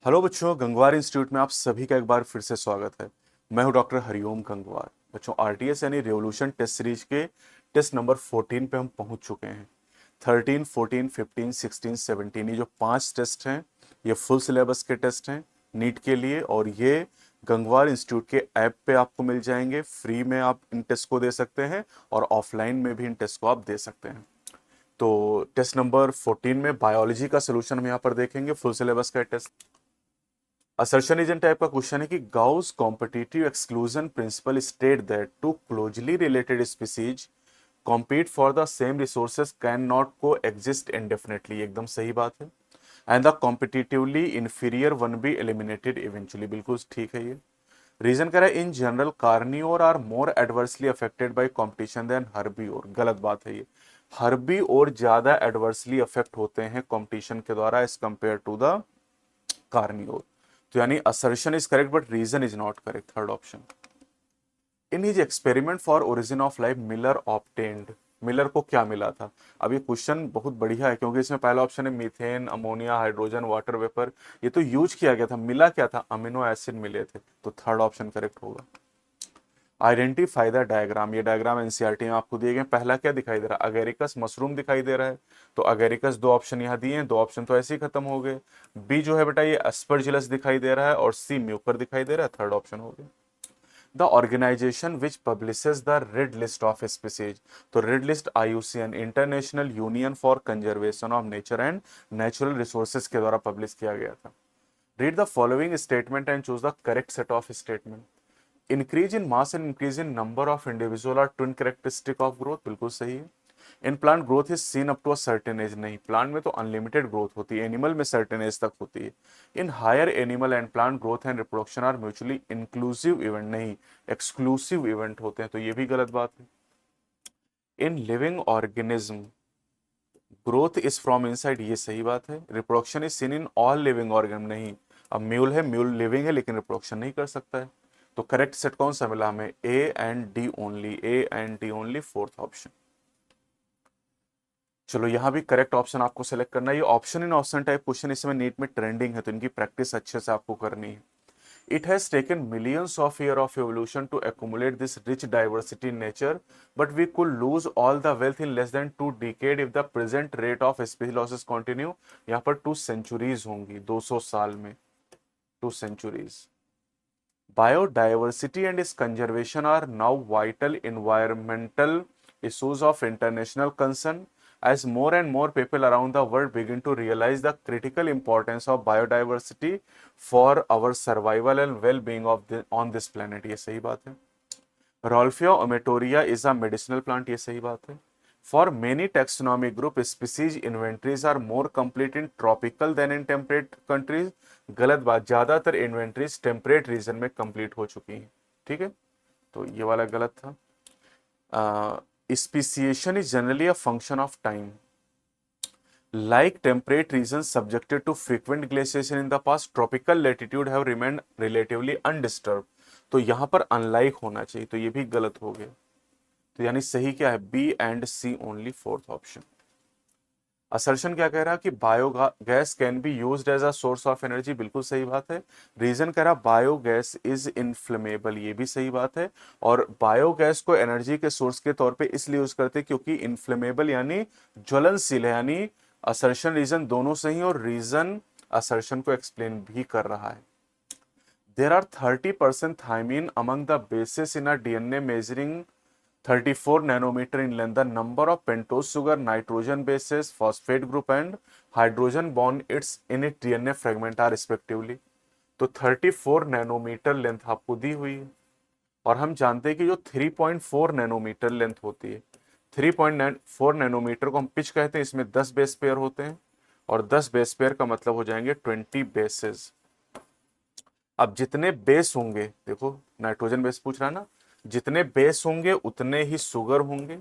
Hello बच्चों, Gangwar institute में आप सभी का एक बार फिर से स्वागत है। मैं हूं डॉक्टर हरिओम गंगवार। बच्चों, आरटीएस यानी रेवोल्यूशन टेस्ट सीरीज के टेस्ट नंबर 14 पे हम पहुंच चुके हैं। 13, 14, 15, 16, 17 ये जो 5 टेस्ट हैं, ये फुल सिलेबस के टेस्ट हैं नीट के लिए, और ये गंगवार इंस्टीट्यूट के ऐप पे आपको मिल जाएंगे। फ्री में आप इन टेस्ट को दे सकते हैं और ऑफलाइन में भी इन टेस्ट को आप दे सकते हैं। तो टेस्ट नंबर 14 में बायोलॉजी का सोल्यूशन हम यहाँ पर देखेंगे, फुल सिलेबस का टेस्ट। असर्शनिज्म टाइप का क्वेश्चन है कि Gause competitive exclusion principle state that two closely related species compete for the same resources can not coexist indefinitely। एकदम सही बात है। And the competitively inferior one be eliminated eventually, बिल्कुल ठीक है ये। रीजन कह रहा है in general carnivore are more adversely affected by competition than herbivore. गलत बात है ये। हर्बीओर ज्यादा एडवर्सली अफेक्ट होते हैं कंपटीशन के द्वारा as compare to the carnivore. तो यानी assertion is correct but reason is not correct, third option. In his experiment for origin of life Miller obtained. Miller को क्या मिला था? अब ये क्वेश्चन बहुत बढ़िया है क्योंकि इसमें पहला ऑप्शन है methane, ammonia, hydrogen, water vapour. ये तो यूज किया गया था, मिला क्या था? अमीनो एसिड मिले थे। तो थर्ड ऑप्शन करेक्ट होगा। Identify the diagram. ये डायग्राम एनसीईआरटी में आपको दिए गए। पहला क्या दिखाई दे रहा है? अगेरिकस मशरूम दिखाई दे रहा है। तो अगेरिकस दो ऑप्शन यहाँ दिए हैं, दो ऑप्शन तो ऐसे ही खत्म हो गए। बी जो है बेटा ये एस्परजिलस दिखाई दे रहा है, और सी म्यूकर दिखाई दे रहा है, थर्ड ऑप्शन हो गया। The organisation which publishes the red list of species. तो red list IUCN, international union for conservation of nature and natural resources के द्वारा पब्लिश किया गया था। Read the following statement and choose the correct set of statement. Increase in mass and increase in number of individual are twin characteristic of growth, बिल्कुल सही है। In plant growth is seen up to a certain as. नहीं, plant में तो unlimited growth होती है, animal में certain age तक होती है। In higher animal and plant growth and reproduction are mutually inclusive event. नहीं, एक्सक्लूसिव इवेंट होते हैं, तो ये भी गलत बात है। In living organism growth is from inside, ये सही बात है। Reproduction is seen in all living organism. नहीं, अब म्यूल है, म्यूल लिविंग है लेकिन रिप्रोडक्शन नहीं कर सकता है। तो करेक्ट सेट कौन सा मिला हमें? ए and D only, A and D only, fourth option. चलो यहाँ भी करेक्ट ऑप्शन आपको सेलेक्ट करना है। ये option in option type question इस समय नीट में ट्रेंडिंग है, तो इनकी प्रैक्टिस अच्छे से आपको करनी है। It has taken millions of years of evolution to accumulate this rich diversity in nature, but we could lose all the wealth in less than 2 decades if the present rate of species losses continue। यहाँ पर 2 centuries होंगी, 200 साल में 2 centuries। Biodiversity and its conservation are now vital environmental issues of international concern as more and more people around the world begin to realize the critical importance of biodiversity for our survival and well-being on this planet। ये सही बात है। Rolfia ometoria is a medicinal plant, ये सही बात है। For many taxonomic group, species inventories are more complete in tropical than in temperate countries। गलत बात, ज्यादातर इन्वेंट्रीज टेम्परेट रीजन में कंप्लीट हो चुकी हैं। ठीक है, तो ये वाला गलत था। Speciation is generally a function of time. Like temperate regions subjected to frequent glaciation in the past, tropical latitude have remained relatively undisturbed। तो यहां पर अनलाइक होना चाहिए, तो ये भी गलत हो गया। तो यानी सही क्या है? B and C only, fourth option. Assertion क्या कह रहा है कि biogas can be used as a source of energy, बिल्कुल सही बात है। रीजन कह रहा बायोगैस इज इनफ्लेमेबल, ये भी सही बात है। और बायोगैस को एनर्जी के सोर्स के तौर पे इसलिए यूज करते हैं क्योंकि इनफ्लेमेबल यानी ज्वलनशील है। यानी असर्शन रीजन दोनों सही, और रीजन असर्शन को एक्सप्लेन भी कर रहा है। There are 30% thymine among the bases in a DNA measuring 34 nanometer in length। The number of pentose sugar, nitrogen bases, phosphate group and hydrogen bond its in its DNA fragment are respectively। तो 34 nanometre length आपको दी हुई है, और हम जानते हैं कि जो 3.4 नैनोमीटर लेंथ होती है, 3.4 नैनोमीटर को हम पिच कहते हैं। इसमें 10 बेस पेयर होते हैं, और 10 बेस पेयर का मतलब हो जाएंगे 20 बेसेस। अब जितने बेस होंगे, देखो नाइट्रोजन बेस पूछ रहा है ना, जितने बेस होंगे उतने ही शुगर होंगे,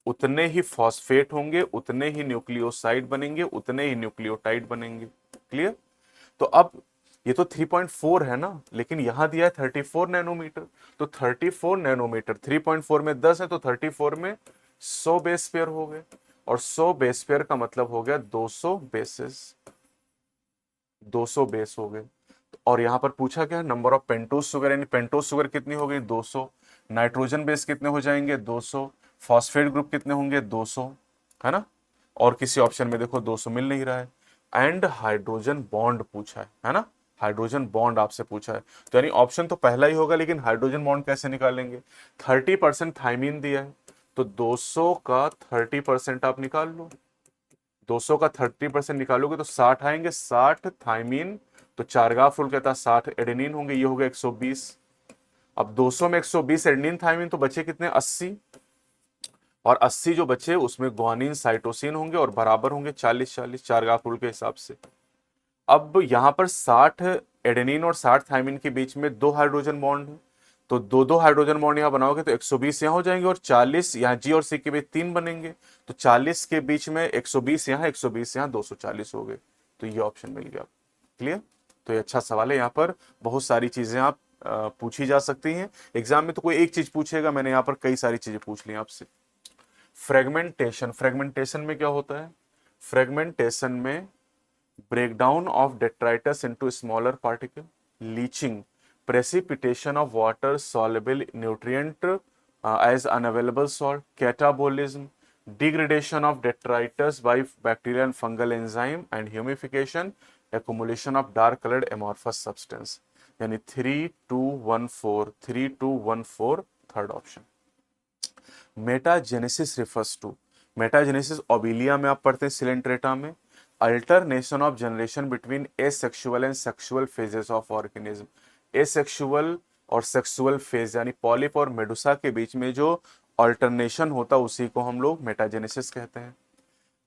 उतने ही फॉस्फेट होंगे, उतने ही न्यूक्लियोसाइड बनेंगे, उतने ही न्यूक्लियोटाइड बनेंगे। क्लियर? तो अब ये तो 3.4 है ना, लेकिन यहां दिया है 34 नैनोमीटर। तो 34 नैनोमीटर 3.4 में 10 है, तो 34 में 100 बेस पेयर हो गए, और 100 बेस पेयर का मतलब हो गया 200 बेसिस। 200 बेस हो गए। और यहाँ पर पूछा क्या, नंबर ऑफ पेंटोज शुगर, यानी पेंटोज शुगर कितनी हो गई, 200। नाइट्रोजन बेस कितने हो जाएंगे, 200। फॉस्फेट ग्रुप कितने होंगे, 200, है ना। और किसी ऑप्शन में देखो 200 मिल नहीं रहा है। एंड हाइड्रोजन बॉन्ड पूछा है ना, हाइड्रोजन बॉन्ड आपसे पूछा है। तो यानी ऑप्शन तो पहला ही होगा, लेकिन हाइड्रोजन बॉन्ड कैसे निकालेंगे, 30% थाइमीन दिया है, तो 200 का 30% आप निकाल लो। 200 का 30% निकालोगे तो 60 आएंगे, 60 थाइमीन, तो चारगा फुल के साथ 60 एडेनिन होंगे, ये हो गया 120। अब 200 में 120 एडेनिन थाइमीन, तो बचे कितने, 80। और 80 जो बचे उसमें ग्वानिन साइटोसिन होंगे और बराबर होंगे 40 40 चारगा फुल के हिसाब से। अब यहां पर 60 एडेनिन और 60 थाइमिन के बीच में दो हाइड्रोजन बॉन्ड है, तो दो दो हाइड्रोजन बॉन्ड यहां बनाओगे तो 120 यहां हो जाएंगे, और 40 यहां जी और सी के बीच 3 बनेंगे, तो 40 के बीच में 120 यहां, 120 यहां, 240 हो गए। तो ये ऑप्शन मिल गया। क्लियर। तो ये अच्छा सवाल है, यहाँ पर बहुत सारी चीजें आप पूछी जा सकती हैं। एग्जाम में तो कोई एक चीज पूछेगा, मैंने यहाँ पर कई सारी चीजें पूछ ली आपसे। फ्रेगमेंटेशन, फ्रेगमेंटेशन में क्या होता है, फ्रेगमेंटेशन में breakdown of detritus into smaller particle, leaching, precipitation of water soluble nutrient as unavailable salt, catabolism, degradation of detritus by bacterial and fungal enzyme, and humification, accumulation of dark colored amorphous substance। यानी 3214, 3214 third option. Metagenesis refers to, metagenesis Obelia में आप पढ़ते हैं, Coelenterata में, alternation of generation between asexual and sexual phases of organism. Asexual और sexual phase यानी polyp और medusa के बीच में जो अल्टरनेशन होता है उसी को हम लोग मेटाजेनेसिस कहते हैं।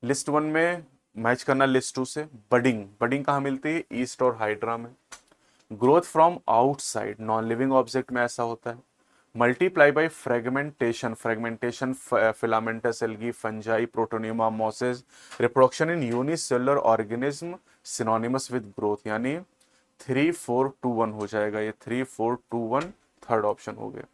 लिस्ट वन में मैच करना लिस्ट टू से। बडिंग, बडिंग कहाँ मिलती है, ईस्ट और हाइड्रा में। Growth from outside, non living object में ऐसा होता है। Multiply by fragmentation, fragmentation filamentous algae, fungi, protonema, mosses. Reproduction in unicellular organism synonymous with growth, यानी 3421 हो जाएगा, ये 3421 थर्ड ऑप्शन हो गया।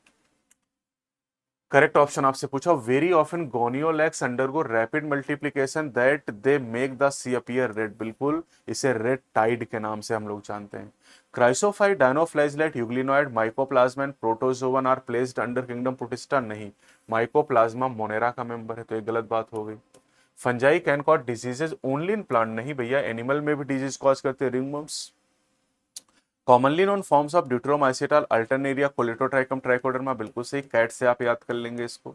करेक्ट ऑप्शन आपसे पूछा, very often gonyaulax undergo rapid multiplication that they make the sea appear red, बिल्कुल इसे रेड टाइड के नाम से हम लोग जानते हैं। Chrysophyte, dinoflagellate, euglenoid, mycoplasma and protozoan are placed under kingdom protista, नहीं, माइकोप्लाज्मा मोनेरा का मेंबर है, तो एक गलत बात हो गई। Fungi can cause diseases only in plant, नहीं भैया, एनिमल में भी डिजीज कॉज करते हैं, ringworms. Commonly known forms of deuteromycetes, alternaria, colletotrichum, trichoderma, बिल्कुल सही, कैट से आप याद कर लेंगे इसको।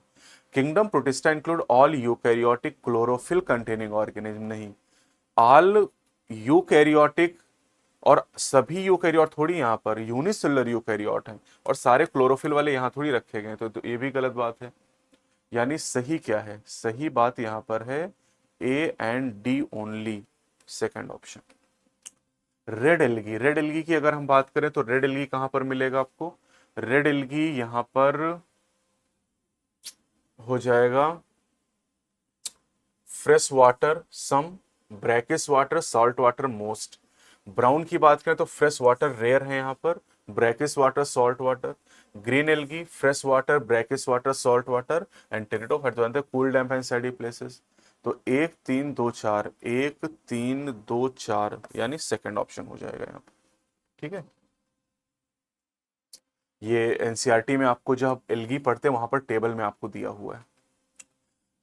Kingdom protista include all eukaryotic chlorophyll containing organism, नहीं, ऑल यूकैरियोटिक और सभी यूकैरियोट थोड़ी, यहाँ पर यूनिसेलुलर यूकैरियोट हैं और सारे क्लोरोफिल वाले यहाँ थोड़ी रखे गए, तो ये भी गलत बात है। यानी सही क्या है, सही बात यहाँ पर है ए and D only, second option. Red algae, red algae की अगर हम बात करें तो रेड एल्गी कहां पर मिलेगा आपको, रेड एल्गी यहां पर हो जाएगा fresh water some, brackish water, salt water most. Brown की बात करें तो फ्रेश वाटर रेयर है यहाँ पर, brackish water, salt water. Green algae fresh water, brackish water, salt water and pteridophyte जानते हैं, कूल डैम्प एंड सैडी प्लेसेस। तो 1 3 2 4, 1 3 2 4 यानी सेकंड ऑप्शन हो जाएगा यहाँ पर। ठीक है, ये एनसीईआरटी में आपको जब एल्गी पढ़ते हैं वहां पर टेबल में आपको दिया हुआ है।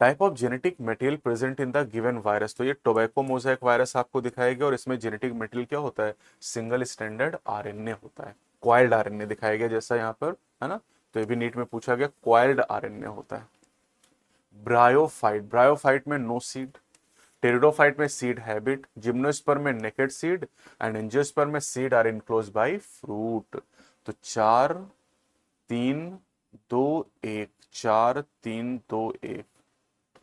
Type of genetic material present in the given virus, तो ये टोबैको मोजाइक वायरस आपको दिखाएगा और इसमें जेनेटिक मटेरियल क्या होता है, सिंगल स्टैंडर्ड आरएनए होता है, क्वाइल्ड आरएनए दिखाया गया जैसा यहाँ पर, है ना। तो ये भी नीट में पूछा गया, क्वाइल्ड आरएनए होता है। ब्रायोफाइट, ब्रायोफाइट में नो सीड, टेरिडोफाइट में सीड हैबिट, जिम्नोस्पर्म में नेकेड सीड एंड एंजियोस्पर्म में seed are enclose by fruit. तो 4 3 2 1, 4 3 2 1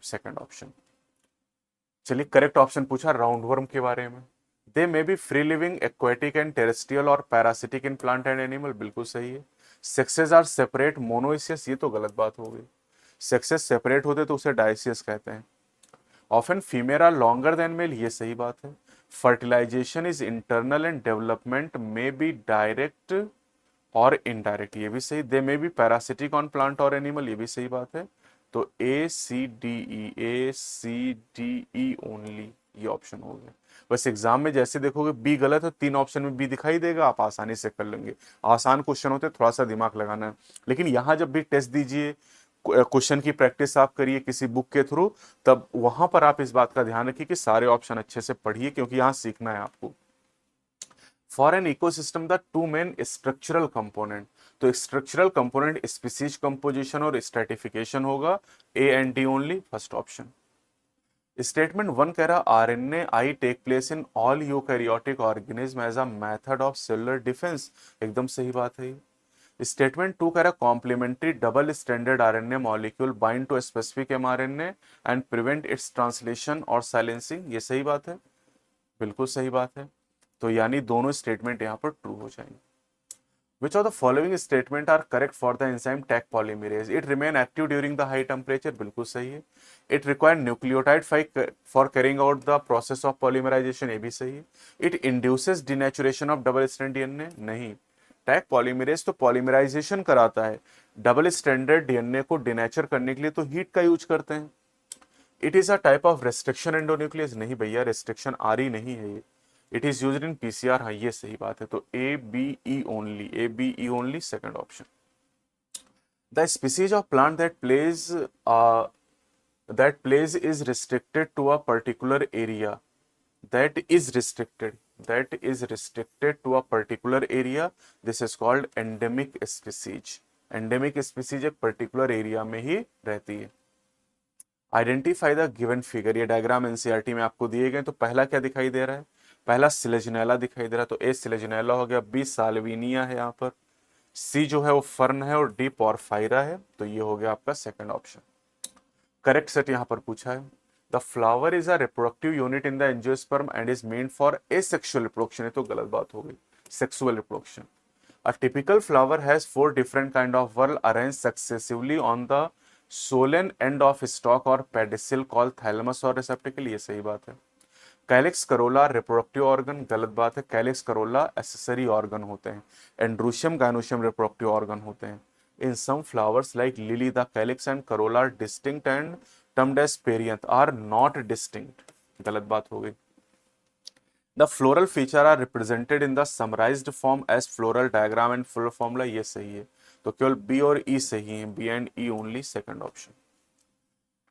सेकंड ऑप्शन। चलिए करेक्ट ऑप्शन पूछा राउंडवर्म के बारे में। They may be free living, aquatic and terrestrial और parasitic in plant and animal, बिल्कुल सही है। सेक्सेस आर सेपरेट, मोनोइसियस, ये तो गलत बात हो गई, सेक्सेस सेपरेट होते तो उसे डायसियस कहते हैं। Often female are longer than male, ये सही बात है। Fertilisation is internal and development may be direct और इनडायरेक्ट, ये भी सही। They may be parasitic on plant और एनिमल, ये भी सही बात है। तो A C D E, A C D E only, ये ऑप्शन हो गया। बस एग्जाम में जैसे देखोगे बी गलत है, 3 ऑप्शन में बी दिखाई देगा, आप आसानी से कर लेंगे। आसान क्वेश्चन होते थोड़ा सा दिमाग लगाना है, लेकिन यहाँ जब भी टेस्ट दीजिए, क्वेश्चन की प्रैक्टिस आप करिए किसी बुक के थ्रू, तब वहां पर आप इस बात का ध्यान रखिए कि सारे ऑप्शन अच्छे से पढ़िए, क्योंकि यहाँ सीखना है आपको। For an ecosystem the two main structural component, तो स्ट्रक्चरल कंपोनेंट स्पीसीज कंपोजिशन और स्ट्रेटिफिकेशन होगा, A and D only, first option. Statement 1 कह रहा RNA I take place in all eukaryotic organism as a method of cellular defence, एकदम सही बात है। Statement 2 कह रहा complementary double standard RNA molecule bind to specific mRNA and prevent its translation और silencing, ये सही बात है, बिल्कुल सही बात है। तो यानी दोनों स्टेटमेंट यहाँ पर ट्रू हो जाएंगे। Which of the following statement are correct for the enzyme Taq polymerase? It remain active during the high temperature, बिल्कुल सही है। It require nucleotide for carrying out the process of polymerization, ये भी सही है। It induces denaturation of double strand DNA, नहीं। Taq polymerase तो polymerisation कराता है, डबल स्टैंडर्ड डीएनए को डिनेचर करने के लिए तो हीट का यूज करते हैं। It is a type of restriction endonuclease, नहीं भैया, रेस्ट्रिक्शन आ रही नहीं है ये। It is used in PCR, हाँ ये सही बात है। तो A B E only, A B E only, second option. The species of plant that plays is restricted to a particular area, that is restricted, that is restricted to a particular area, this is called endemic species. Endemic species एक particular area में ही रहती है। Identify the given figure, ये diagram NCERT में आपको दिए गए। तो पहला क्या दिखाई दे रहा है, पहला सिलेजनेला दिखाई दे रहा है, तो ए सिलेजनेला हो गया, बी साल्विनिया है यहाँ पर, सी जो है वो फर्न है, और डी पॉरफाइरा है, तो ये हो गया आपका सेकंड ऑप्शन। करेक्ट सेट यहाँ पर पूछा है। The flower is a reproductive unit in the angiosperm and is made for asexual reproduction, ये तो गलत बात हो गई, sexual reproduction. A typical flower has 4 different kind of whorl arranged successively on the solen end of stalk or pedicel called thalamus or receptacle, ये सही बात है। कैलिक्स करोला रिप्रोडक्टिव ऑर्गन, गलत बात है, कैलिक्स करोला एसेसरी ऑर्गन होते हैं। एंड्रूशियम gynoecium reproductive organ होते हैं। In some flowers like lily the calyx and corolla are distinct and termed as perianth are not distinct, गलत बात हो गई। The floral feature are represented in the summarized form as floral diagram and full formula, ये सही है। तो केवल B और ई सही है, B and E only, second option.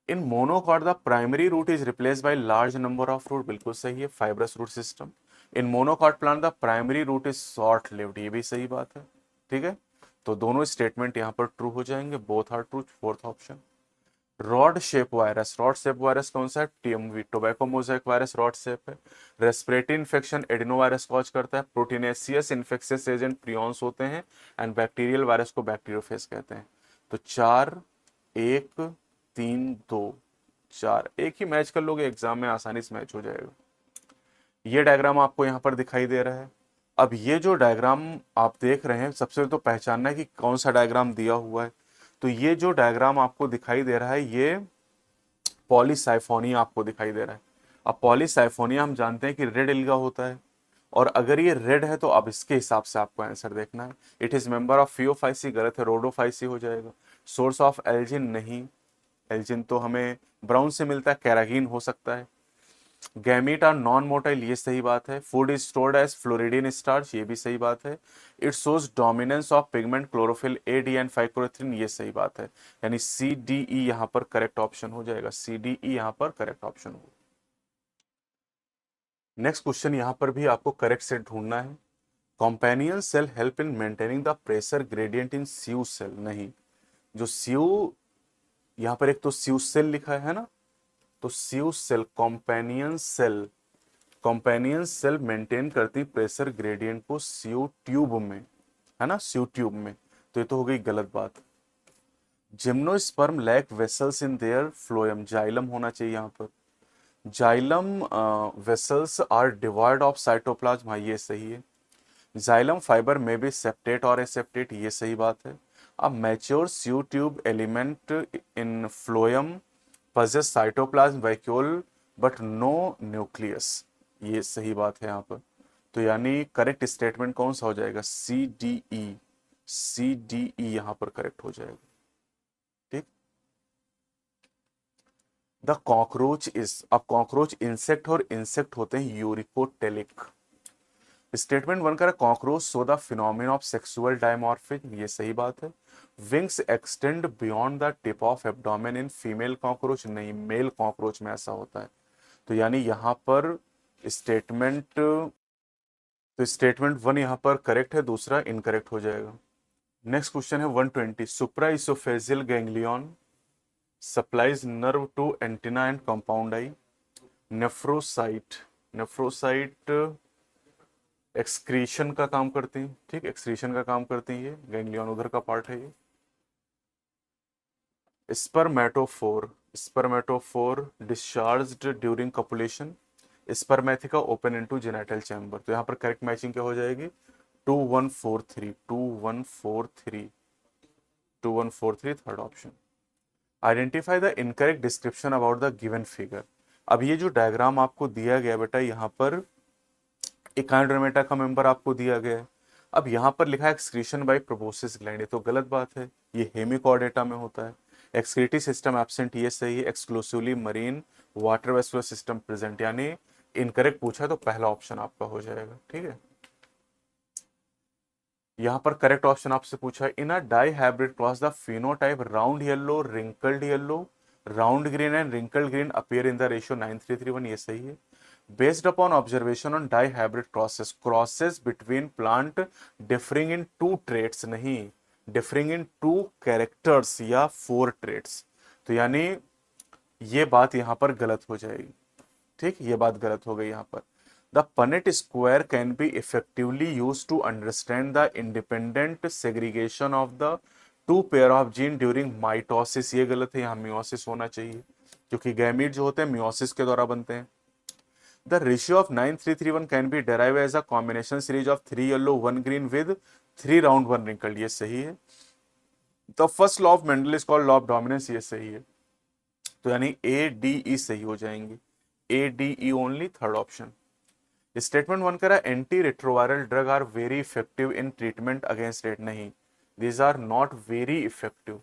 In monocot the primary root is replace by large number of root, बिल्कुल सही है, fibrous root system. In monocot plant the primary root is short lived, ये भी सही बात है, ठीक है। तो दोनों स्टेटमेंट यहाँ पर ट्रू हो जाएंगे, both are true, fourth option. Rod shape virus, rod shape virus कौन सा है, TMV, tobacco mosaic virus rod shape है। रेस्पिरेटरी इन्फेक्शन एडिनोवायरस कॉज करता है। प्रोटीनेसियस इन्फेक्शियस एजेंट प्रियॉन्स होते हैं, एंड बैक्टीरियल वायरस को बैक्टीरियोफेज कहते हैं। तो 4 1 3 2, 4, एक ही मैच कर लोगे, एग्जाम में आसानी से मैच हो जाएगा। ये डायग्राम आपको यहाँ पर दिखाई दे रहा है। अब ये जो डायग्राम आप देख रहे हैं, सबसे तो पहचानना है कि कौन सा डायग्राम दिया हुआ है। तो ये जो डायग्राम आपको दिखाई दे रहा है, ये पॉलीसाइफोनिया आपको दिखाई दे रहा है। अब पॉलीसाइफोनिया हम जानते हैं कि रेड एल्गा होता है, और अगर ये रेड है तो अब इसके हिसाब से आपको आंसर देखना है। It is member of Phaeophyceae, गलत है, रोडोफाइसी हो जाएगा। सोर्स ऑफ एल्जिन, नहीं, एल्जिन तो हमें ब्राउन से मिलता है, कैरागीन हो सकता है। गैमीट आर नॉन मोटाइल, ये सही बात है। Food is stored as floridean starch, ये भी सही बात है। It shows dominance of pigment chlorophyll A D and phycoerythrin, ये सही बात है। यानी सी डी ई यहाँ पर करेक्ट ऑप्शन हो जाएगा, सी डी ई यहाँ पर करेक्ट ऑप्शन होगा। नेक्स्ट क्वेश्चन यहाँ पर भी आपको करेक्ट सेट ढूंढना है। Companion cell help in maintaining the pressure gradient in sieve cell, नहीं। जो स्यू, यहाँ पर एक तो स्यू सेल लिखा है ना, तो स्यू सेल, कंपेनियन सेल मेंटेन करती प्रेशर ग्रेडियंट को स्यू ट्यूब में, है ना, स्यू ट्यूब में, तो ये तो हो गई गलत बात। Gymnosperm lack vessels in their phloem, xylem होना चाहिए यहाँ पर। Xylem vessels are devoid of cytoplasm, हाँ ये सही है। जाइलम फाइबर में भी सेप्टेट और एसेप्टेट, ये सही बात है। अब mature sieve tube element in phloem possess cytoplasm vacuole but no nucleus, ये सही बात है यहाँ पर। तो यानी करेक्ट स्टेटमेंट कौन सा हो जाएगा, सी डी ई, सी डी ई यहाँ पर करेक्ट हो जाएगा, ठीक। द कॉकरोच इज, अब कॉकरोच इंसेक्ट और इंसेक्ट होते हैं यूरिकोटेलिक। स्टेटमेंट वन करा cockroach so the phenomena of sexual dimorphism, ये सही बात है। Wings extend beyond the tip of abdomen in female cockroach, नहीं, मेल कॉकरोच में ऐसा होता है। तो यानी यहां पर स्टेटमेंट, तो स्टेटमेंट वन यहां पर करेक्ट है, दूसरा इनकरेक्ट हो जाएगा। नेक्स्ट क्वेश्चन है 120, supra oesophageal ganglion supplies nerve to antenna and compound eye. Nephrocyte, nephrocyte excretion का काम करती हैं, ठीक, एक्सक्रीशन का काम करती हैं, ये गैंग्लियन उधर का पार्ट है ये। Spermatophore, spermatophore discharged during copulation, spermatheca open into genital chamber. तो यहाँ पर करेक्ट मैचिंग क्या हो जाएगी, 2143, 2143, 2143 third option. Identify the incorrect description about the given figure. अब ये जो डायग्राम आपको दिया गया बेटा, यहाँ पर एकांड्रोमेटा का मेंबर आपको दिया गया है। अब यहाँ पर लिखा है एक्सक्रीशन बाय प्रोबोसिस ग्लैंड, ये तो गलत बात है, ये हेमिकॉर्डेटा में होता है। एक्सक्रीटरी सिस्टम एब्सेंट, ये सही है। Exclusively marine water vascular system present, यानी इनकरेक्ट पूछा है तो पहला ऑप्शन आपका हो जाएगा, ठीक है। यहाँ पर करेक्ट ऑप्शन आपसे पूछा है, in a dihybrid cross the phenotype round yellow wrinkled yellow round green and wrinkled green appear in the ratio 9331, ये सही है। Based upon observation on dihybrid crosses, crosses between plant differing in two traits, नहीं, differing in two characters या 4 traits. तो यानी ये बात यहां पर गलत हो जाएगी, ठीक, ये बात गलत हो गई यहां पर। The Punnett square can be effectively use to understand the independent segregation of the two pair of gene during mitosis, ये गलत है, यहाँ मियोसिस होना चाहिए, क्योंकि गैमीट जो होते हैं मियोसिस के द्वारा बनते हैं। The ratio of 9331 can be derive as a combination series of 3 yellow 1 green with 3 round 1 wrinkled, ये सही है। The first law of Mendel is called law of dominance, ये सही है। तो यानी ए डी ई सही हो जाएंगे, A D E only third option. Statement one करा anti retroviral drug are very effective in treatment against rate, नहीं, these are not very effective,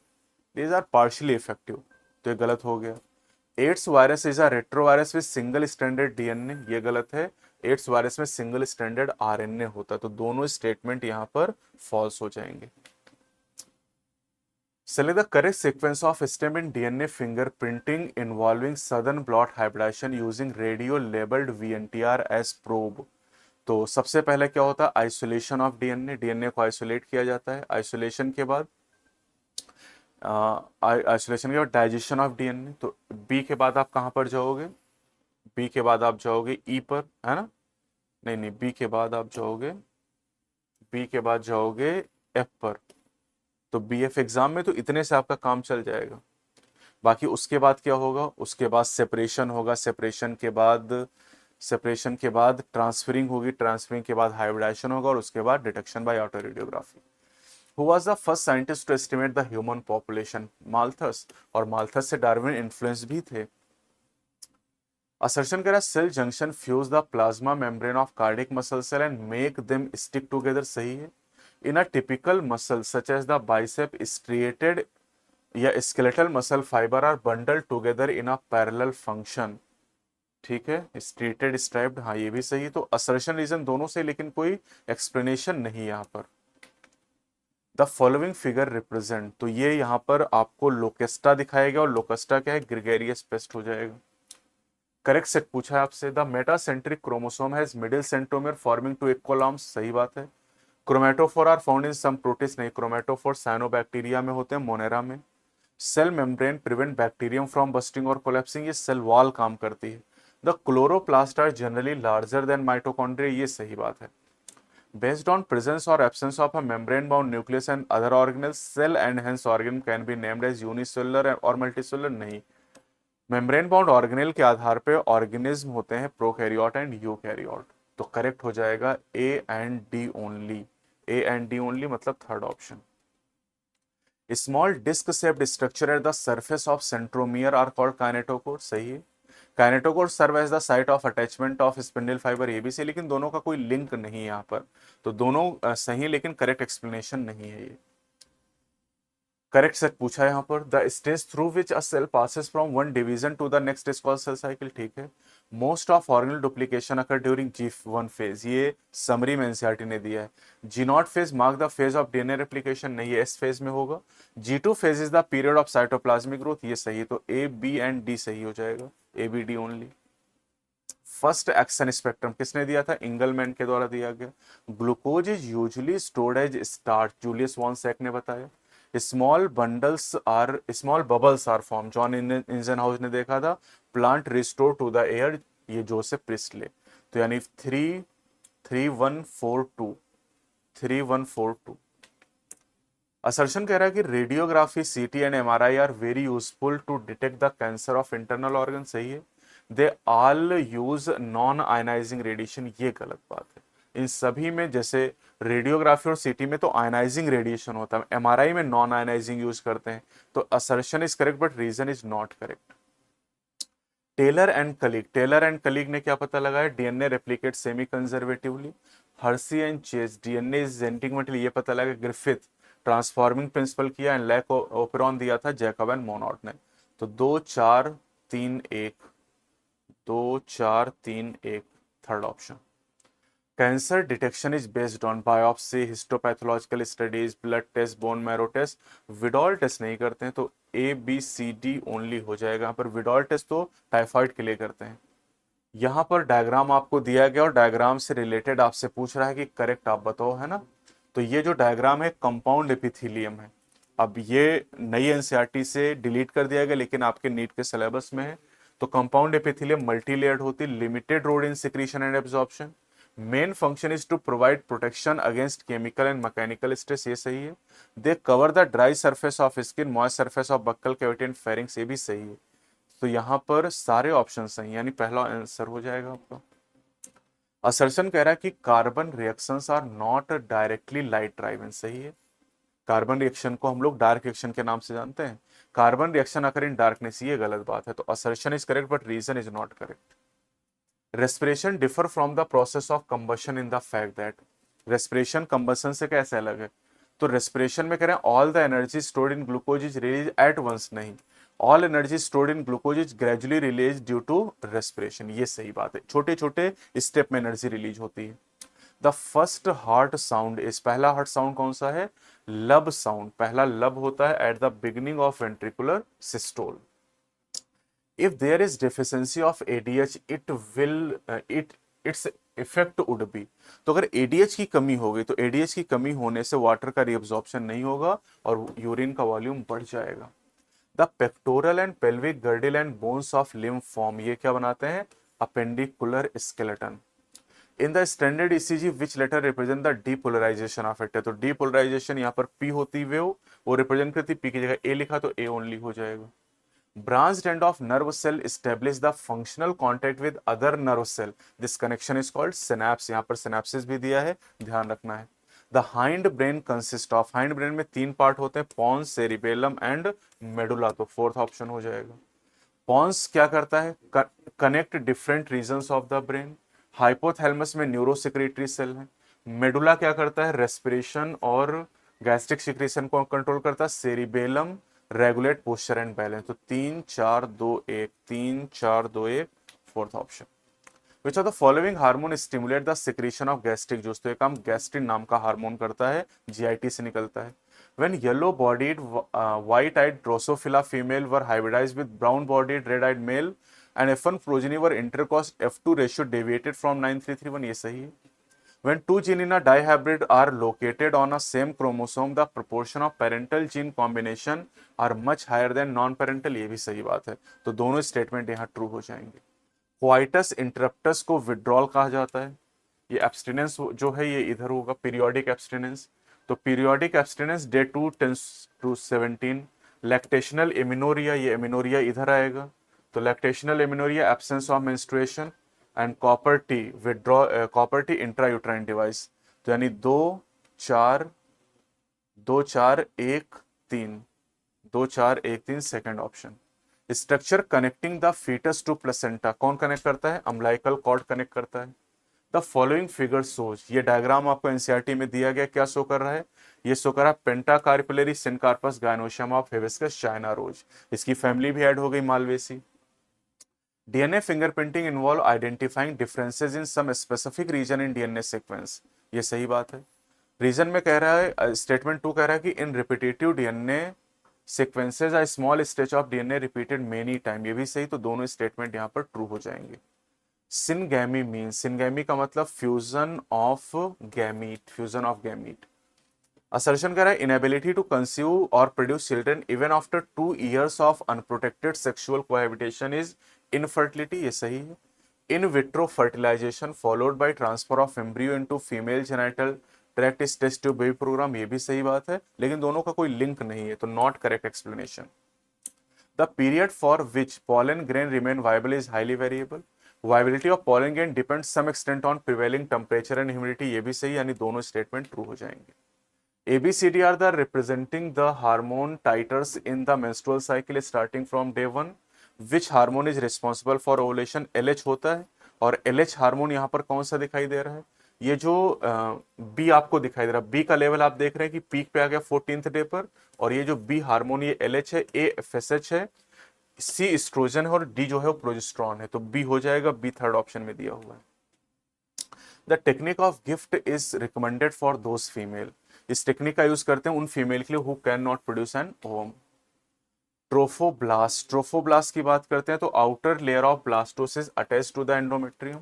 these are partially effective, तो ये गलत हो गया। AIDS virus is a retrovirus with single standard DNA, ये गलत है, एड्स वायरस में सिंगल स्टैंडर्ड आरएनए होता है, तो दोनों स्टेटमेंट यहां पर फॉल्स हो जाएंगे। Select the correct sequence of stem in DNA fingerprinting involving southern blot hybridization using radio labeled VNTR as probe। तो सबसे पहले क्या होता है, आइसोलेशन ऑफ डीएनए, डीएनए को आइसोलेट किया जाता है, आइसोलेशन के बाद डाइजेशन ऑफ डीएनए। तो बी के बाद आप कहां पर जाओगे, बी के बाद आप जाओगे ई पर, है ना, नहीं नहीं, बी के बाद आप जाओगे, बी के बाद जाओगे एफ पर। तो बी एफ एग्जाम में तो इतने से आपका काम चल जाएगा। बाकी उसके बाद क्या होगा, उसके बाद सेपरेशन होगा, सेपरेशन के बाद ट्रांसफरिंग होगी, ट्रांसफरिंग के बाद हाइब्रिडाइजेशन होगा, और उसके बाद detection by autoradiography. Who was the first scientist to estimate the human population, Malthus, और माल्थस से डार्विन इन्फ्लुएंस भी थे। असर्शन करा cell junction fuse the plasma membrane of cardiac muscle cell and make them stick together, सही है। In a typical muscle such as the bicep striated या skeletal muscle fibre are bundle together in a parallel function, ठीक है, striated striped, हाँ ये भी सही है। तो असर्शन रीजन दोनों से, लेकिन कोई एक्सप्लेनेशन नहीं यहाँ पर। द फॉलोइंग फिगर रिप्रेजेंट, तो ये यहाँ पर आपको लोकेस्टा दिखाएगा, और लोकेस्टा क्या है, ग्रेगेरियस पेस्ट हो जाएगा। करेक्ट सेट पूछा है आपसे, the metacentric chromosome has middle centromere forming two equal arms, सही बात है। Chromatophore are found in some protist, नहीं, क्रोमेटोफोर साइनोबैक्टीरिया में होते हैं, मोनेरा में। Cell membrane prevent bacterium from bursting और कोलेप्सिंग, ये सेल वॉल काम करती है। The chloroplast are generally larger than mitochondria, ये सही बात है। बेस्ड ऑन प्रेजेंस और absence of a membrane bound nucleus and other organelles cell and hence organ can be named as unicellular और मल्टीसेलुलर, नहीं, मेम्ब्रेन बाउंड ऑर्गेनल के आधार पे ऑर्गेनिज्म होते हैं प्रोकैरियोट एंड यूकैरियोट। तो करेक्ट हो जाएगा A and D only, A and D only मतलब third option. Small disc shaped structure at the surface of centromere are called kinetochore, सही है। Kinetochore serve as the site of attachment of spindle fibre, ये भी सही, लेकिन दोनों का कोई लिंक नहीं है यहाँ पर। तो दोनों सही, लेकिन करेक्ट एक्सप्लेनेशन नहीं है ये। करेक्ट सेट पूछा है यहाँ पर। The stage through which a cell passes from one division to the next is called cell cycle, ठीक है। Most of organelle duplication occur during G1 phase, ये समरी में एनसीईआरटी ने दिया है। G0 phase mark the phase of DNA replication, नहीं है, S phase में होगा। G2 phase is the period of cytoplasmic growth, ये सही है, तो ए बी एंड डी सही हो जाएगा, A B D only. First action spectrum किसने दिया था, इंगलमैन के द्वारा दिया गया। Glucose is usually stored as starch, Julius von Sachs ने बताया। Small bubbles are form, John Ingenhousz ने देखा था। Plant restore to the air, ये जोसेफ प्रिस्टले। तो यानी 3142 असर्शन कह रहा है कि radiography, CT and MRI are very useful to detect the cancer of internal organ, सही है। They all use non ionising radiation, ये गलत बात है। इन सभी में, जैसे रेडियोग्राफी और सीटी में तो आयनाइजिंग रेडिएशन होता है, एमआरआई में नॉन आयनाइजिंग यूज करते हैं, तो assertion is correct but reason is not correct. Taylor and colleague ने क्या पता लगाया, DNA replicate semi conservatively. Hershey and Chase, DNA is genetic material, ये पता लगा। ग्रिफिथ ट्रांसफॉर्मिंग प्रिंसिपल किया एंड लैक ओपेरॉन दिया था जैकब एंड मोनॉट ने। तो 2 4 3 1 third option. Cancer detection is based on biopsy, histopathological studies, blood test, bone marrow test. Widal test नहीं करते हैं, तो A B C D only हो जाएगा यहाँ पर। विडॉल टेस्ट तो टाइफाइड के लिए करते हैं। यहाँ पर डायग्राम आपको दिया गया और डायग्राम से रिलेटेड आपसे पूछ रहा है कि करेक्ट आप बताओ, है ना। तो ये जो डायग्राम है कंपाउंड एपिथेलियम है। अब ये नई एनसीईआरटी से डिलीट कर दिया गया, लेकिन आपके नीट के सिलेबस में है। तो कंपाउंड एपिथेलियम मल्टी लेयर्ड होती, limited role in secretion and absorption. Main function is to provide protection against chemical and mechanical stress, ये सही है। They cover the dry surface of skin, moist surface of buccal cavity and pharynx, ये भी सही है। तो यहाँ पर सारे ऑप्शन सही, यानी पहला आंसर हो जाएगा आपका। असर्शन कह रहा है कि carbon reactions are not directly light driven, सही है। कार्बन रिएक्शन को हम लोग डार्क रिएक्शन के नाम से जानते हैं। Carbon reaction occur in darkness, ये गलत बात है, तो assertion is correct but reason is not correct. Respiration differ from the process of combustion in the fact that, respiration combustion से कैसे अलग है। तो रेस्पिरेशन में कह रहे हैं all the energy stored in glucose is release at once, नहीं, all energy stored in glucose is gradually release due to respiration, ये सही बात है। छोटे छोटे स्टेप में एनर्जी रिलीज होती है। The first heart sound is, पहला हार्ट साउंड कौन सा है, लब साउंड, पहला लब होता है at the beginning of ventricular systole. if there is deficiency of ADH it will its effect would be, तो अगर ADH की कमी हो गई तो ADH की कमी होने से वाटर का रिअब्जॉर्प्शन नहीं होगा और यूरिन का वॉल्यूम बढ़ जाएगा। The pectoral and pelvic girdle and bones of limb form, ये क्या बनाते हैं, appendicular skeleton. In the standard ECG which letter represent the depolarisation of it, तो डीपोलराइजेशन यहाँ पर P होती है, वो रिप्रेजेंट करती, P की जगह A लिखा तो A ओनली हो जाएगा। Branched end of nerve cell establish the functional contact with other nerve cell. This connection is called synapse. यहाँ पर synapses भी दिया है, ध्यान रखना है। The hind brain consist of, hind brain में 3 पार्ट होते हैं, pons, cerebellum and medulla, तो फोर्थ ऑप्शन हो जाएगा। pons क्या करता है, connect different regions of the brain. Hypothalamus में न्यूरोसेक्रेटरी सेल है। मेडुला क्या करता है, रेस्पिरेशन और गैस्ट्रिक सिक्रेशन को कंट्रोल करता है। Cerebellum regulate posture and balance, तो 3 4 2 1 fourth option. Which of the following hormone stimulate the secretion of gastric juice, तो ये काम गैस्ट्रिन नाम का हार्मोन करता है, GIT से निकलता है। When yellow-bodied, white-eyed Drosophila female were hybridized with brown-bodied, red-eyed male, and F1 progeny were intercrossed, F2 ratio deviated from 9331, ये सही है। When two genes in a dihybrid are located on a same chromosome, the proportion of parental gene combination are much higher than non-parental, ये भी सही बात है, तो दोनों स्टेटमेंट यहाँ ट्रू हो जाएंगे। क्वाइटस इंटरप्टस को विड्रॉल कहा जाता है, ये एब्सटिनेंस जो है ये इधर होगा, पीरियोडिक एब्सटिनेंस, तो periodic abstinence day 2 tens to 17। Lactational amenorrhoea, ये एमिनोरिया इधर आएगा, तो lactational amenorrhoea absence of menstruation. And copper T withdraw, copper T intrauterine device, तो यानी 2 4 1 3 second option. Structure connecting the foetus to placenta, कौन connect करता है, अम्लाइकल कॉर्ड कनेक्ट करता है। द फॉलोइंग फिगर शोज, ये डायग्राम आपको एनसीईआरटी में दिया गया, क्या शो कर रहा है, ये शो कर रहा है pentacarpellary syncarpous gynoecium of hibiscus China rose, इसकी फैमिली भी ऐड हो गई Malvaceae. DNA fingerprinting involve identifying differences in some specific region in DNA sequence, ये सही बात है। रीजन में कह रहा है, स्टेटमेंट टू कह रहा है कि in repetitive DNA sequences a small stretch of DNA repeated many time, ये भी सही, तो दोनों स्टेटमेंट यहाँ पर ट्रू हो जाएंगे। सिनगैमी मीन, सिनगैमी का मतलब fusion of gamete, fusion of gamete. Assertion कह रहा है इनएबिलिटी टू कंसीव और produce children even after 2 years of unprotected sexual cohabitation is infertility, ये सही है। In vitro fertilisation followed by transfer of embryo into female genital tract is test tube baby programme, ये भी सही बात है, लेकिन दोनों का कोई लिंक नहीं है, तो not correct explanation. The period for which pollen grain remain viable is highly variable. Viability of pollen grain depends some extent on prevailing temperature and humidity, ये भी सही, यानी दोनों स्टेटमेंट ट्रू हो जाएंगे। ABCD are the representing the hormone titers in the menstrual cycle starting from day one. Which hormone is responsible for ovulation? LH होता है, और LH हार्मोन यहाँ पर कौन सा दिखाई दे रहा है, ये जो बी आपको दिखाई दे रहा है, बी का लेवल आप देख रहे हैं कि पीक पे आ गया 14th डे पर, और ये जो बी हार्मोन ये LH है, ए FSH है, सी एस्ट्रोजन है, और डी जो है वो प्रोजेस्टेरॉन है, तो बी हो जाएगा, बी थर्ड ऑप्शन में दिया हुआ है। The technique of GIFT is recommended for those female, इस टेक्निक का यूज करते हैं उन फीमेल के लिए who can not produce an ovum. Trophoblast, trophoblast की बात करते हैं तो outer layer of blastocyst attach to the endometrium.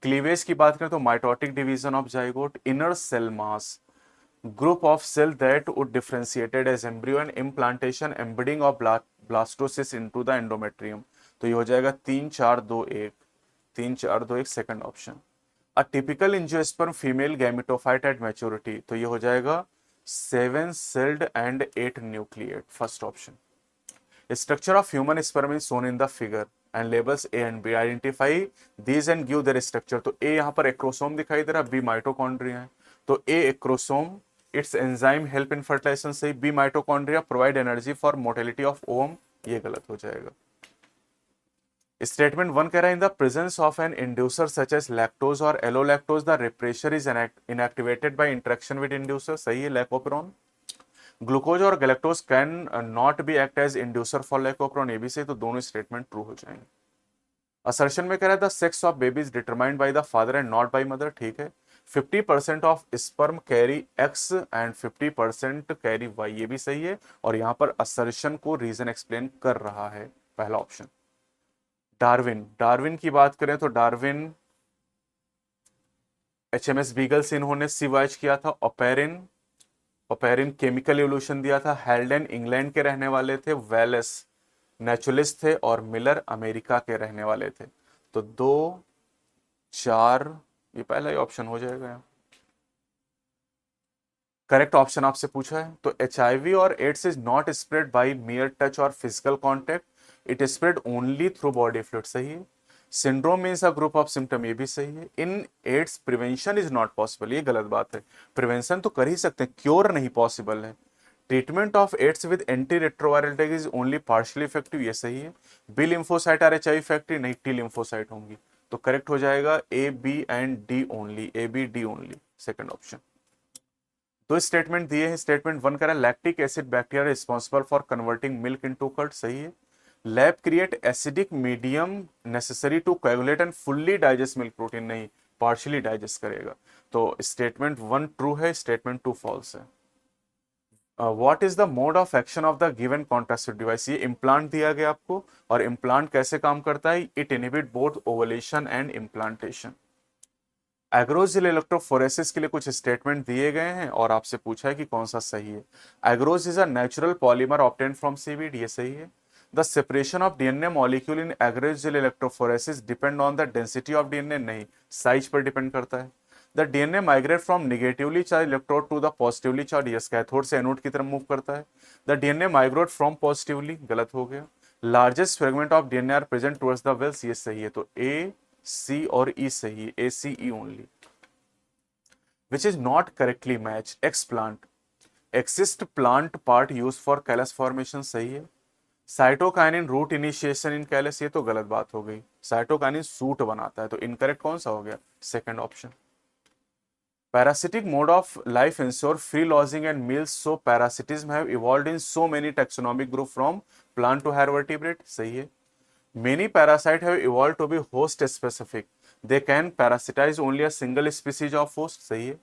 Cleavage की बात करें तो mitotic division of zygote. Inner cell mass, group of cell that would differentiated as embryo and implantation embedding of blastocyst into the endometrium, तो ये हो जाएगा 3 4 2 1, 3 4 2 1 second option. A typical angiosperm female gametophyte at maturity, तो ये हो जाएगा 7 celled and 8 nucleate, first option. Structure of human sperm is shown in the figure and labels A and B, identify these and give their structure, तो A यहाँ पर acrosome दिखाई दे रहा है, बी माइटोकॉन्ड्रिया है, तो A acrosome, its enzyme help in fertilisation, सही। B mitochondria provide energy for motility of ovum, ये गलत हो जाएगा। स्टेटमेंट वन कह रहा है in the presence of an inducer such as lactose और allolactose the repressor is inactivated by interaction with inducer, सही है, लैकोपेरोन। ग्लूकोज और galactose can not be act as inducer for lac operon, ये भी सही, तो दोनों स्टेटमेंट ट्रू हो जाएंगे। असर्शन में कह रहा है the sex of baby is determined by the father and not by mother, ठीक है। 50% of sperm carry X and 50% carry Y, ये भी सही है, और यहां पर असर्शन को रीजन एक्सप्लेन कर रहा है, पहला ऑप्शन। डार्विन, डार्विन की बात करें तो डार्विन HMS बीगल से इन्होंने सी वॉयज किया था। ओपेरिन, ओपेरिन केमिकल एवोल्यूशन दिया था। हेल्डेन इंग्लैंड के रहने वाले थे। वेलेस नेचुरलिस्ट थे, और मिलर अमेरिका के रहने वाले थे, तो 2 4, ये पहला ही ऑप्शन हो जाएगा यहाँ। करेक्ट ऑप्शन आपसे पूछा है, तो HIV और AIDS is not spread by mere touch और physical contact, it spread only through body fluid, सही है। Syndrome means a group of symptom, ये भी सही है। In AIDS prevention is not possible, ये गलत बात है, प्रिवेंशन तो कर ही सकते हैं, क्योर नहीं पॉसिबल है। Treatment of AIDS with anti retroviral drug is only partially effective, ये सही है। B lymphocyte are HIV effective, नहीं, टी लिम्फोसाइट होंगी, तो करेक्ट हो जाएगा A B and D only, A B D only, second option. तो स्टेटमेंट दिए हैं, स्टेटमेंट वन कह रहा है lactic acid bacteria responsible for converting milk into curd, सही है। LAB create acidic medium necessary to coagulate and fully digest milk protein, नहीं, partially digest करेगा, तो स्टेटमेंट वन ट्रू है, स्टेटमेंट टू फॉल्स है। What is the mode of action of the given contraceptive device, ये implant दिया गया आपको, और इम्प्लांट कैसे काम करता है, it inhibit both ovulation and implantation. Agarose gel electrophoresis के लिए कुछ स्टेटमेंट दिए गए हैं और आपसे पूछा है कि कौन सा सही है। Agarose is a natural polymer obtain from seaweed, ये सही है। The separation of DNA molecule in agarose gel electrophoresis depend on the density of DNA, नहीं, साइज पर डिपेंड करता है। The DNA migrate from negatively charge electrode to the positively charge, yes, cathode से anode की तरफ मूव करता है। The DNA migrate from positively, गलत हो गया। Largest fragment of DNA are present towards the Wales, ये सही है, तो ए सी और ई सही है, A C E only. Which is not correctly matched, X plant exist plant part used for callus formation, सही है। साइटोकाइनिन रूट इनिशिएशन इन callus, ये तो गलत बात हो गई। साइटोकाइनिन सूट बनाता है, तो इनकरेक्ट कौन सा हो गया? Second option. Parasitic mode of life ensure free lodging and meals, so parasitism have evolved in so many taxonomic group from plant to higher vertebrate, सही है। Many parasites have evolved to be host specific. They can parasitize only a single species of host, सही है।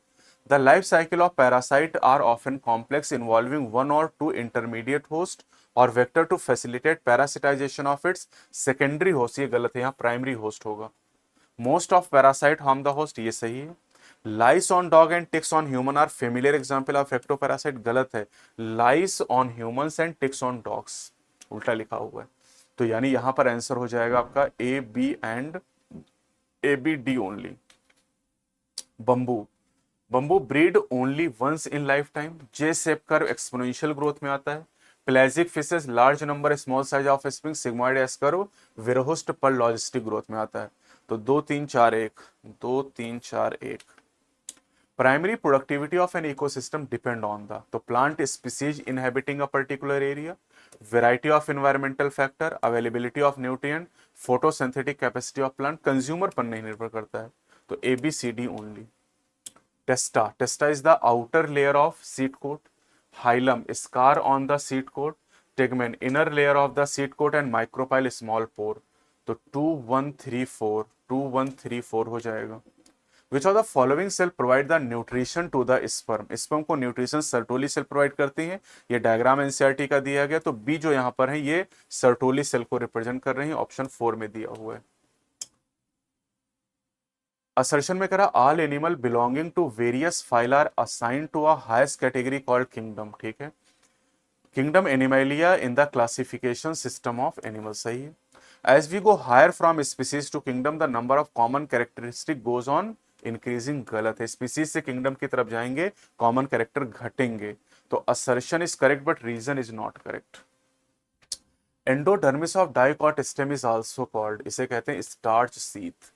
The life cycle of parasite are often complex, involving one or two intermediate host or vector to facilitate parasitization of its secondary host, ये गलत है, यहाँ primary host होगा। Most of parasite harm the host, ये सही है। Lice on dog and ticks on human are familiar example of ectoparasite, गलत है। Lice on humans and ticks on dogs, उल्टा लिखा हुआ है। तो यानी यहां पर आंसर हो जाएगा आपका A B and A B D only. Bamboo, bamboo breed only once in life time, J shape curve exponential growth में आता है। Pelagic fishes large number small size offspring, sigmoid S curve Verhulst पर logistic growth में आता है। तो 2 3 4 1, 2 3 4 1। Primary productivity of an ecosystem depend on the, तो plant species inhabiting a particular area, variety of environmental factor, availability of nutrient, photosynthetic capacity of plant, consumer पर नहीं निर्भर करता है। तो A B C D only। Testa, testa is the outer layer of seed coat, hilum scar on the seed coat, tegmen inner layer of the seed coat and micropyle small pore। तो 2 1 3 4, 2 1 3 4 हो जाएगा। Which of the following cell provide the nutrition to the sperm? Sperm को nutrition Sertoli cell provide करती है। ये diagram NCERT का दिया गया, तो बी जो यहाँ पर है ये सर्टोली सेल को रिप्रेजेंट कर रही है, ऑप्शन 4 में दिया हुआ है। असर्शन में करा all animal belonging to various phyla are assigned to a highest category called kingdom, ठीक है। Kingdom Animalia in the classification system of animal, सही है। As we go higher from species to kingdom, the number of common characteristic goes on increasing, गलत है। Species से kingdom की तरफ जाएंगे, कॉमन कैरेक्टर घटेंगे। तो assertion is correct but reason is not correct. Endodermis of dicot stem is also called, इसे कहते हैं starch sheath.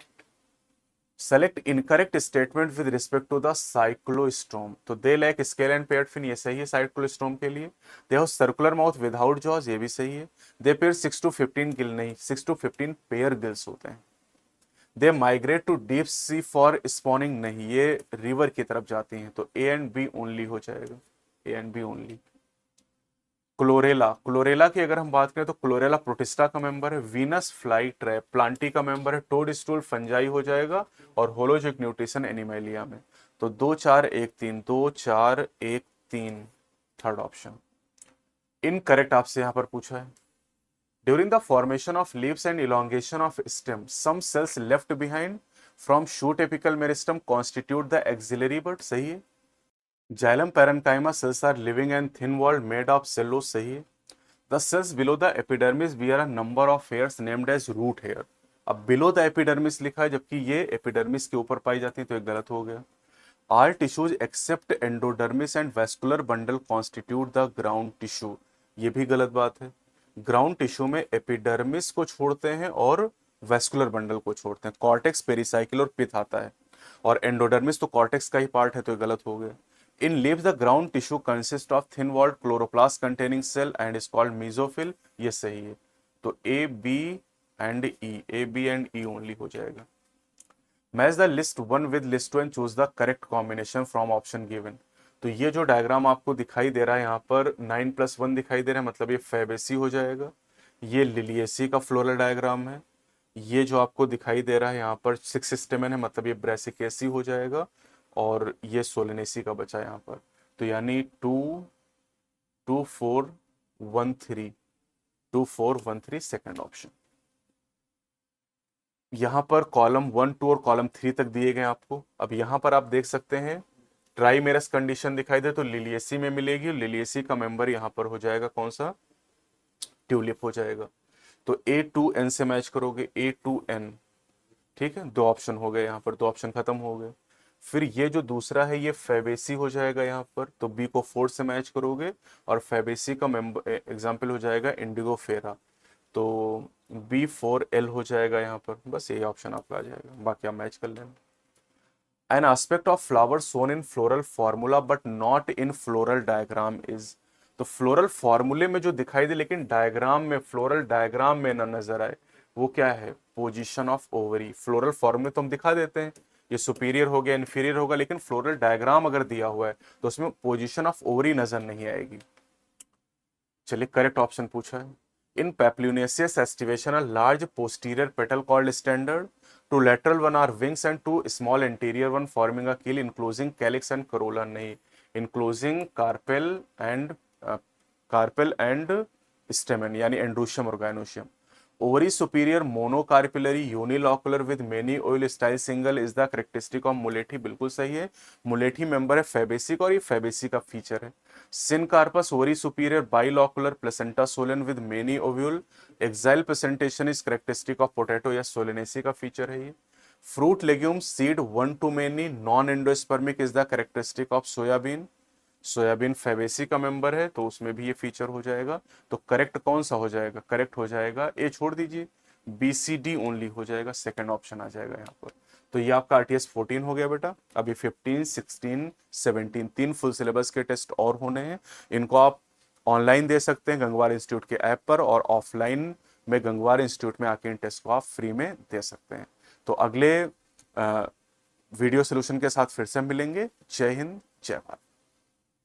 Select incorrect statement with respect to the cyclostome, तो they lack scale and paired fin, ये सही है cyclostome के लिए। They have circular mouth without jaws, ये भी सही है। दे पेयर 6 to 15 गिल, नहीं 6 to 15 पेयर गिल्स होते हैं। They migrate to deep sea for spawning, नहीं ये रिवर की तरफ जाती हैं। तो ए एंड बी ओनली हो जाएगा, A and B only. Chlorella, chlorella की अगर हम बात करें तो क्लोरेला प्रोटिस्टा का मेंबर है। वीनस फ्लाई ट्रैप प्लांटी का मेंबर है। टोड स्टूल फंजाई हो जाएगा, और होलोजिक न्यूट्रिशन एनिमेलिया में। तो 2 4 1 3, 2 4 1 3, थर्ड ऑप्शन इनकरेक्ट आपसे यहां पर पूछा है। During the formation of leaves and elongation of stem, some cells left behind from shoot apical meristem constitute the axillary bud, सही है। Xylem parenchyma cells are living and thin-walled made of cellulose, सही है। The cells below the epidermis bear a number of hairs named as root hair। अब below the epidermis लिखा है, जबकि ये epidermis के ऊपर पाई जाती है, तो एक गलत हो गया। All tissues except endodermis and vascular bundle constitute the ground tissue, ये भी गलत बात है। ग्राउंड टिश्यू में एपिडर्मिस को छोड़ते हैं और वेस्कुलर बंडल को छोड़ते हैं। कॉर्टेक्स, पेरिसाइकिल और पिथ आता है, और एंडोडर्मिस तो कॉर्टेक्स का ही पार्ट है, तो गलत हो गया। In leaves the ground tissue consist of thin walled chloroplast containing cell and is called mesophyll, ये सही है। तो A B and E, A B and E only हो जाएगा। Match the list 1 with list 2 and choose the correct combination from option given. तो ये जो diagram आपको दिखाई दे रहा है यहाँ पर 9+1 दिखाई दे रहा है, मतलब ये फैबेसी हो जाएगा। ये लिलिएसी का फ्लोरल डायग्राम है। ये जो आपको दिखाई दे रहा है यहाँ पर 6 स्टेमन है, मतलब ये ब्रेसिकेसी हो जाएगा। और ये सोलेनेसी का बचा यहाँ पर। तो यानी 2 2 4 1 3, 2 4 1 3 सेकेंड ऑप्शन। यहाँ पर कॉलम 1 2 और कॉलम 3 तक दिए गए आपको। अब यहाँ पर आप देख सकते हैं ट्राइमेरस कंडीशन दिखाई दे तो लिलिएसी में मिलेगी। लिलिएसी का मेंबर यहाँ पर हो जाएगा कौन सा? ट्यूलिप हो जाएगा। तो A2N से मैच करोगे, A2N, ठीक है। 2 ऑप्शन हो गए यहाँ पर, 2 ऑप्शन खत्म हो गए। फिर ये जो दूसरा है ये फैबेसी हो जाएगा यहाँ पर, तो बी को 4 से मैच करोगे, और फैबेसी का मेंबर एग्जाम्पल हो जाएगा इंडिगो फेरा, तो B4L हो जाएगा यहाँ पर। बस यही ऑप्शन आपका आ जाएगा, बाकी आप मैच कर लेना। An aspect of flower shown in floral formula but not in floral diagram is, तो फ्लोरल फॉर्मूले में जो दिखाई दे लेकिन डायग्राम में, फ्लोरल डायग्राम में ना नजर आए, वो क्या है? Position of ovary. फ्लोरल फॉर्मूले तो हम दिखा देते हैं, ये सुपीरियर हो गया, इन्फीरियर होगा, लेकिन फ्लोरल डायग्राम अगर दिया हुआ है तो उसमें पोजीशन ऑफ ओवरी नजर नहीं आएगी। चलिए करेक्ट ऑप्शन पूछा है। In papilionaceous aestivation a large posterior petal called standard, two lateral one are wings and two small interior one forming a keel enclosing calyx and corolla. नहीं, enclosing carpel and stamen यानी androecium और gynoecium. Ovary superior monocarpellary unilocular with many ovule style single is the characteristic of मुलेठी। बिल्कुल सही है, मुलेठी member है Fabaceae का और ये फैबेसी का फीचर है। Syncarpous ovary superior bilocular placenta swollen with many ovule, axile placentation is characteristic of potato या सोलेनेसी का फीचर है ये। Fruit legume seed one to many non endospermic is the characteristic of soybean. Soybean Fabaceae का member है तो उसमें भी ये फीचर हो जाएगा। तो करेक्ट कौन सा हो जाएगा? करेक्ट हो जाएगा ए, छोड़ दीजिए, बी सी डी ओनली हो जाएगा, सेकंड ऑप्शन आ जाएगा यहाँ पर। तो ये आपका आरटीएस 14 हो गया बेटा। अभी 15, 16, 17 तीन फुल सिलेबस के टेस्ट और होने हैं। इनको आप ऑनलाइन दे सकते हैं गंगवार इंस्टीट्यूट के ऐप पर, और ऑफलाइन में गंगवार इंस्टीट्यूट में आके इन टेस्ट को आप फ्री में दे सकते हैं। तो अगले वीडियो सोल्यूशन के साथ फिर से मिलेंगे। जय हिंद, जय भारत।